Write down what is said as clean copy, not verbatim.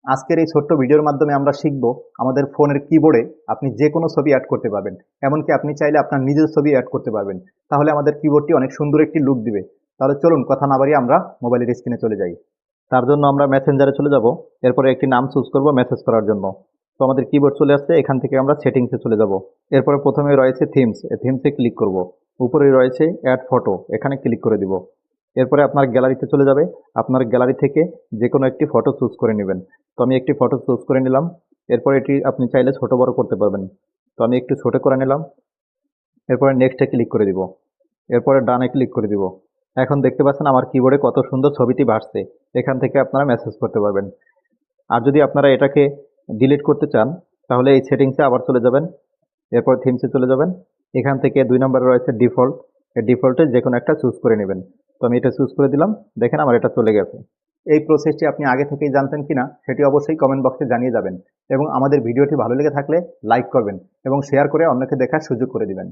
আজকের এই ছোট্ট ভিডিওর মাধ্যমে আমরা শিখব আমাদের ফোনের কিবোর্ডে আপনি যে কোনো ছবি অ্যাড করতে পারবেন। এমনকি আপনি চাইলে আপনার নিজের ছবি অ্যাড করতে পারবেন। তাহলে আমাদের কিবোর্ডটি অনেক সুন্দর একটি লুক দিবে। তাহলে চলুন কথা না বাড়িয়ে আমরা মোবাইলের স্ক্রিনে চলে যাই। তার জন্য আমরা মেসেঞ্জারে চলে যাব। এরপরে একটি নাম চুজ করব মেসেজ করার জন্য। তো আমাদের কিবোর্ড চলে আসছে, এখান থেকে আমরা সেটিংসে চলে যাব। এরপরে প্রথমে রয়েছে থিমস, এই থিমসে ক্লিক করব। উপরে রয়েছে অ্যাড ফটো, এখানে ক্লিক করে দিব। এরপরে আপনার গ্যালারিতে চলে যাবে। আপনার গ্যালারি থেকে যে কোনো একটি ফটো চুজ করে নেবেন। তো আমি একটি ফটো চুজ করে নিলাম। এরপর এটি আপনি চাইলে ছোট বড় করতে পারবেন। তো আমি একটু ছোট করে নিলাম। এরপরে নেক্সটে ক্লিক করে দিব। এরপরে ডানে ক্লিক করে দিব। এখন দেখতে পাচ্ছেন আমার কিবোর্ডে কত সুন্দর ছবিটি ভাসছে। এখান থেকে আপনারা মেসেজ করতে পারবেন। আর যদি আপনারা এটাকে ডিলিট করতে চান তাহলে এই সেটিংসে আবার চলে যাবেন। এরপর থিমসে চলে যাবেন। এখান থেকে ২ নম্বরে রয়েছে ডিফল্ট। এই ডিফল্টে যে কোনো একটা চুজ করে নেবেন। তো আমি এটা চুজ করে দিলাম। দেখেন আমার এটা চলে গেছে। এই প্রসেসটি আপনি আগে থেকেই জানতেন কিনা সেটি অবশ্যই কমেন্ট বক্সে জানিয়ে যাবেন। এবং আমাদের ভিডিওটি ভালো লেগে থাকলে লাইক করবেন এবং শেয়ার করে অন্যকে দেখার সুযোগ করে দিবেন।